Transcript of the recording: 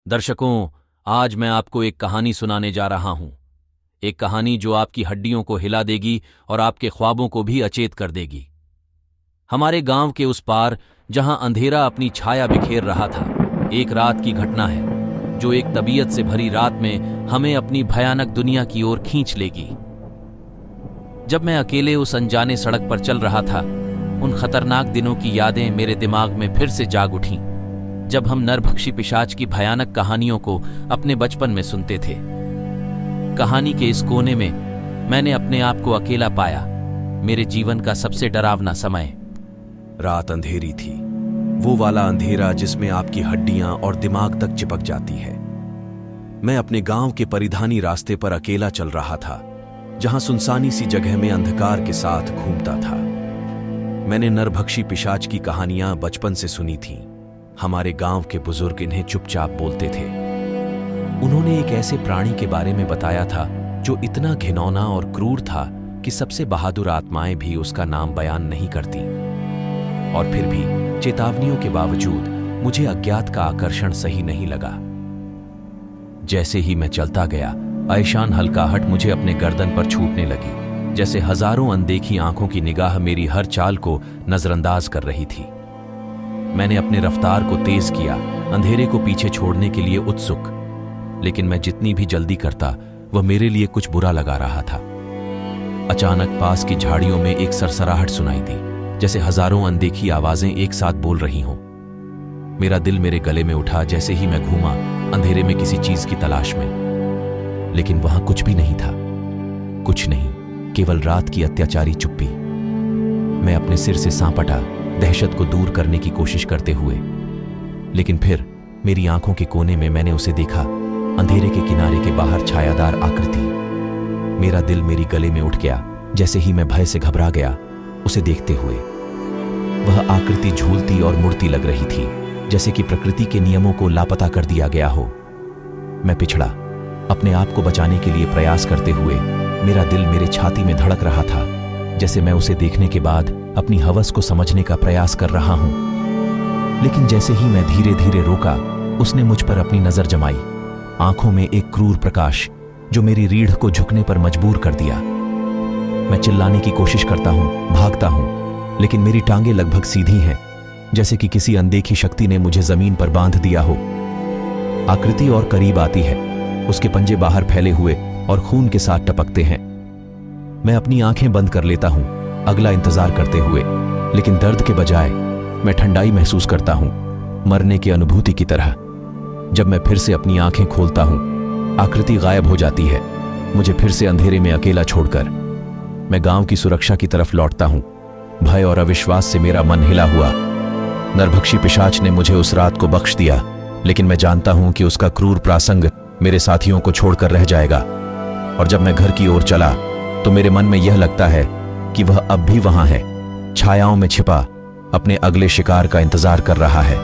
दर्शकों, आज मैं आपको एक कहानी सुनाने जा रहा हूं। एक कहानी जो आपकी हड्डियों को हिला देगी और आपके ख्वाबों को भी अचेत कर देगी। हमारे गांव के उस पार, जहां अंधेरा अपनी छाया बिखेर रहा था, एक रात की घटना है जो एक तबीयत से भरी रात में हमें अपनी भयानक दुनिया की ओर खींच लेगी। जब मैं अकेले उस अनजाने सड़क पर चल रहा था, उन खतरनाक दिनों की यादें मेरे दिमाग में फिर से जाग उठीं, जब हम नरभक्षी पिशाच की भयानक कहानियों को अपने बचपन में सुनते थे। कहानी के इस कोने में मैंने अपने आप को अकेला पाया, मेरे जीवन का सबसे डरावना समय। रात अंधेरी थी, वो वाला अंधेरा जिसमें आपकी हड्डियां और दिमाग तक चिपक जाती है। मैं अपने गांव के परिधानी रास्ते पर अकेला चल रहा था, जहां सुनसानी सी जगह में अंधकार के साथ घूमता था। मैंने नरभक्षी पिशाच की कहानियां बचपन से सुनी थीं। हमारे गांव के बुजुर्ग इन्हें चुपचाप बोलते थे। उन्होंने एक ऐसे प्राणी के बारे में बताया था जो इतना घिनौना और क्रूर था कि सबसे बहादुर आत्माएं भी उसका नाम बयान नहीं करती। और फिर भी चेतावनियों के बावजूद मुझे अज्ञात का आकर्षण सही नहीं लगा। जैसे ही मैं चलता गया, ऐशान हल्काहट मुझे अपने गर्दन पर छूटने लगी, जैसे हजारों अनदेखी आंखों की निगाह मेरी हर चाल को नजरअंदाज कर रही थी। मैंने अपने रफ्तार को तेज किया, अंधेरे को पीछे छोड़ने के लिए उत्सुक, लेकिन मैं जितनी भी जल्दी करता, वह मेरे लिए कुछ बुरा लगा रहा था। अचानक पास की झाड़ियों में एक सरसराहट सुनाई दी, जैसे हजारों अनदेखी आवाजें एक साथ बोल रही हों। मेरा दिल मेरे गले में उठा जैसे ही मैं घूमा अंधेरे में किसी चीज की तलाश में, लेकिन वहां कुछ भी नहीं था। कुछ नहीं, केवल रात की अत्याचारी चुप्पी। मैं अपने सिर से सांपटा, दहशत को दूर करने की कोशिश करते हुए, लेकिन फिर मेरी आंखों के कोने में मैंने उसे देखा, अंधेरे के किनारे के बाहर छायादार आकृति। मेरा दिल मेरी गले में उठ गया जैसे ही मैं भय से घबरा गया उसे देखते हुए। वह आकृति झूलती और मुड़ती लग रही थी, जैसे कि प्रकृति के नियमों को लापता कर दिया गया हो। मैं पिछड़ा, अपने आप को बचाने के लिए प्रयास करते हुए। मेरा दिल मेरे छाती में धड़क रहा था, जैसे मैं उसे देखने के बाद अपनी हवस को समझने का प्रयास कर रहा हूं। लेकिन जैसे ही मैं धीरे धीरे रोका, उसने मुझ पर अपनी नजर जमाई, आंखों में एक क्रूर प्रकाश जो मेरी रीढ़ को झुकने पर मजबूर कर दिया। मैं चिल्लाने की कोशिश करता हूं, भागता हूं, लेकिन मेरी टांगें लगभग सीधी हैं, जैसे कि किसी अनदेखी शक्ति ने मुझे जमीन पर बांध दिया हो। आकृति और करीब आती है, उसके पंजे बाहर फैले हुए और खून के साथ टपकते हैं। मैं अपनी आंखें बंद कर लेता हूं, अगला इंतजार करते हुए, लेकिन दर्द के बजाय मैं ठंडाई महसूस करता हूं, मरने की अनुभूति की तरह। जब मैं फिर से अपनी आंखें खोलता हूं, आकृति गायब हो जाती है, मुझे फिर से अंधेरे में अकेला छोड़कर। मैं गांव की सुरक्षा की तरफ लौटता हूं, भय और अविश्वास से मेरा मन हिला हुआ। नरभक्षी पिशाच ने मुझे उस रात को बख्श दिया, लेकिन मैं जानता हूं कि उसका क्रूर प्रासंग मेरे साथियों को छोड़कर रह जाएगा। और जब मैं घर की ओर चला तो मेरे मन में यह लगता है कि वह अब भी वहां है, छायाओं में छिपा, अपने अगले शिकार का इंतजार कर रहा है।